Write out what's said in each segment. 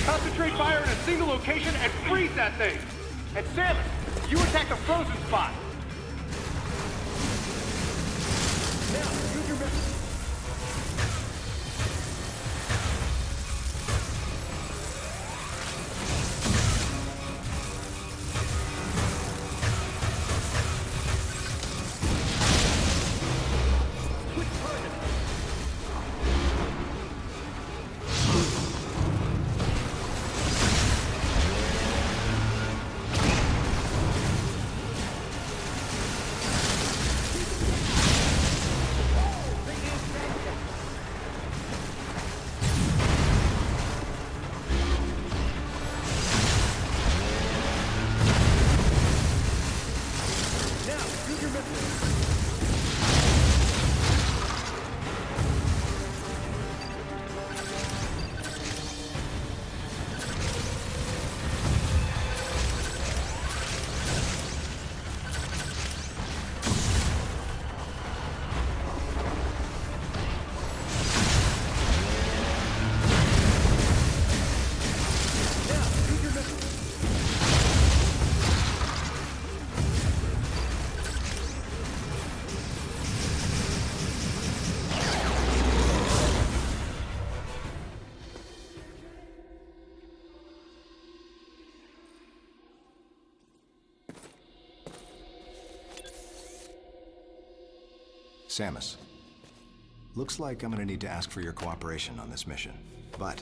Concentrate fire in a single location and freeze that thing! And Samus, you attack the frozen spot! Now, use your missile. Samus, looks like I'm gonna need to ask for your cooperation on this mission, but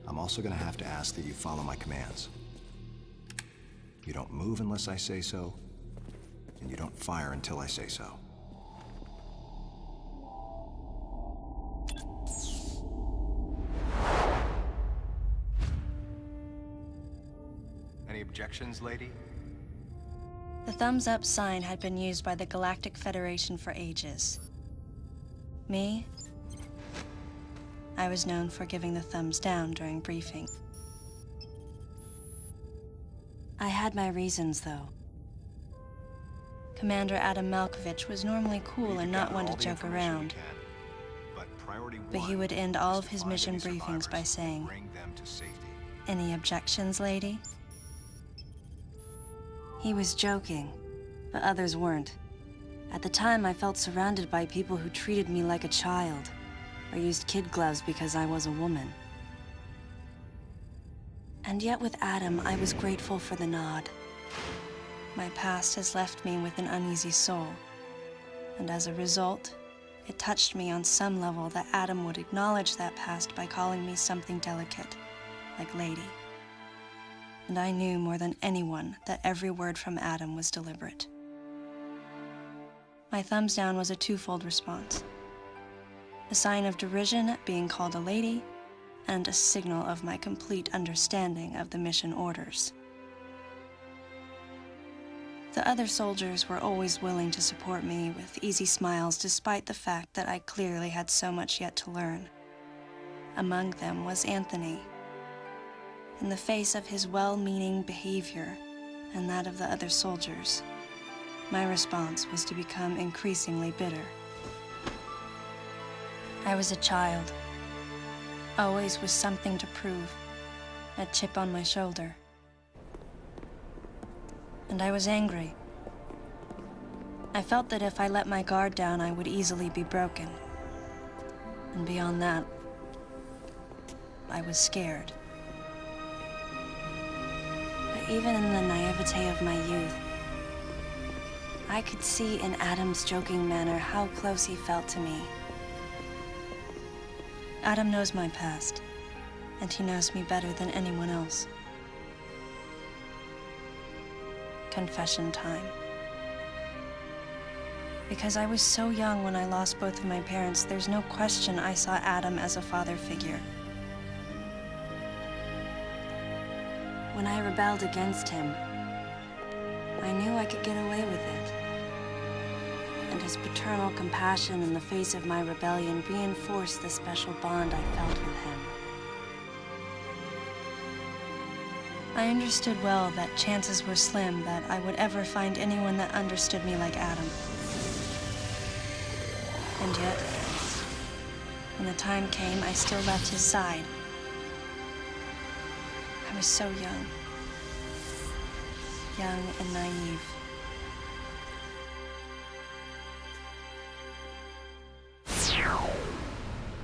I'm also gonna have to ask that you follow my commands. You don't move unless I say so, and you don't fire until I say so. Any objections, lady? The thumbs-up sign had been used by the Galactic Federation for ages. Me? I was known for giving the thumbs down during briefing. I had my reasons, though. Commander Adam Malkovich was normally cool and not one to joke around. But he would end all of his mission briefings by saying, "Any objections, lady?" He was joking, but others weren't. At the time, I felt surrounded by people who treated me like a child, or used kid gloves because I was a woman. And yet with Adam, I was grateful for the nod. My past has left me with an uneasy soul, and as a result, it touched me on some level that Adam would acknowledge that past by calling me something delicate, like lady. And I knew more than anyone that every word from Adam was deliberate. My thumbs down was a twofold response. A sign of derision at being called a lady, and a signal of my complete understanding of the mission orders. The other soldiers were always willing to support me with easy smiles despite the fact that I clearly had so much yet to learn. Among them was Anthony. In the face of his well-meaning behavior and that of the other soldiers, my response was to become increasingly bitter. I was a child, always with something to prove, a chip on my shoulder. And I was angry. I felt that if I let my guard down, I would easily be broken. And beyond that, I was scared. Even in the naivete of my youth, I could see in Adam's joking manner how close he felt to me. Adam knows my past, and he knows me better than anyone else. Confession time. Because I was so young when I lost both of my parents, there's no question I saw Adam as a father figure. When I rebelled against him, I knew I could get away with it. And his paternal compassion in the face of my rebellion reinforced the special bond I felt with him. I understood well that chances were slim that I would ever find anyone that understood me like Adam. And yet, when the time came, I still left his side. was so young. Young and naive.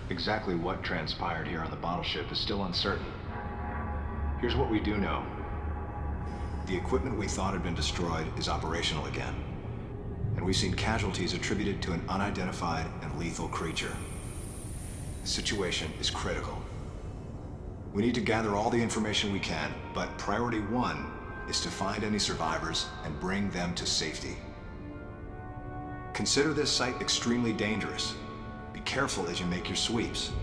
Exactly what transpired here on the bottle ship is still uncertain. Here's what we do know. The equipment we thought had been destroyed is operational again. And we've seen casualties attributed to an unidentified and lethal creature. The situation is critical. We need to gather all the information we can, but priority one is to find any survivors and bring them to safety. Consider this site extremely dangerous. Be careful as you make your sweeps.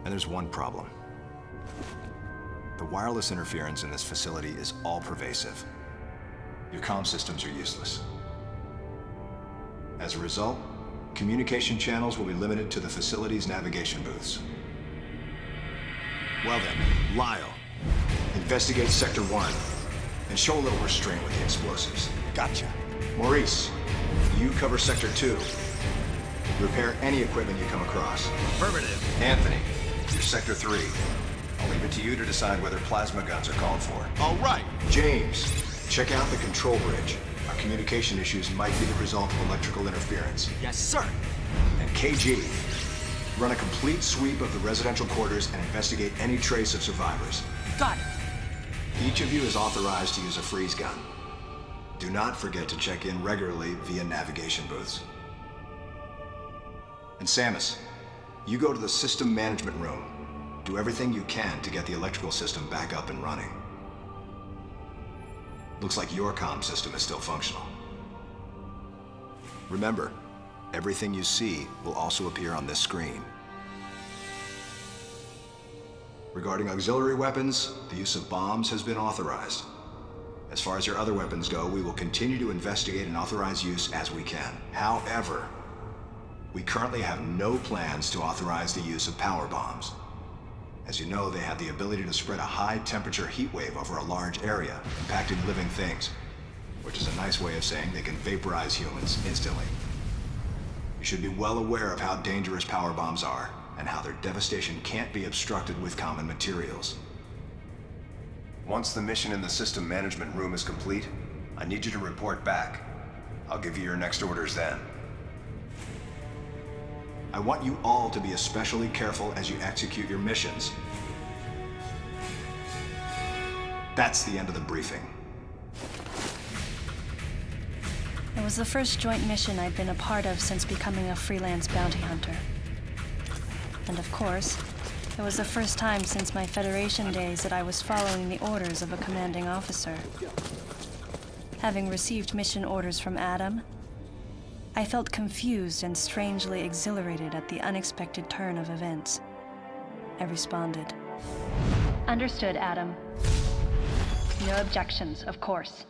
And there's one problem. The wireless interference in this facility is all-pervasive. Your comm systems are useless. As a result, communication channels will be limited to the facility's navigation booths. Well then, Lyle, investigate Sector 1 and show a little restraint with the explosives. Gotcha. Maurice, you cover Sector 2. Repair any equipment you come across. Affirmative. Anthony, you're Sector 3. I'll leave it to you to decide whether plasma guns are called for. All right. James, check out the control bridge. Our communication issues might be the result of electrical interference. Yes, sir. And KG, run a complete sweep of the residential quarters and investigate any trace of survivors. Got it. Each of you is authorized to use a freeze gun. Do not forget to check in regularly via navigation booths. And Samus, you go to the system management room. Do everything you can to get the electrical system back up and running. Looks like your comm system is still functional. Remember, everything you see will also appear on this screen. Regarding auxiliary weapons, the use of bombs has been authorized. As far as your other weapons go, we will continue to investigate and authorize use as we can. However, we currently have no plans to authorize the use of power bombs. As you know, they have the ability to spread a high-temperature heat wave over a large area, impacting living things, which is a nice way of saying they can vaporize humans instantly. You should be well aware of how dangerous power bombs are, and how their devastation can't be obstructed with common materials. Once the mission in the system management room is complete, I need you to report back. I'll give you your next orders then. I want you all to be especially careful as you execute your missions. That's the end of the briefing. It was the first joint mission I'd been a part of since becoming a freelance bounty hunter. And of course, it was the first time since my Federation days that I was following the orders of a commanding officer. Having received mission orders from Adam, I felt confused and strangely exhilarated at the unexpected turn of events. I responded. Understood, Adam. No objections, of course.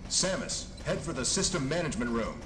Samus, head for the system management room.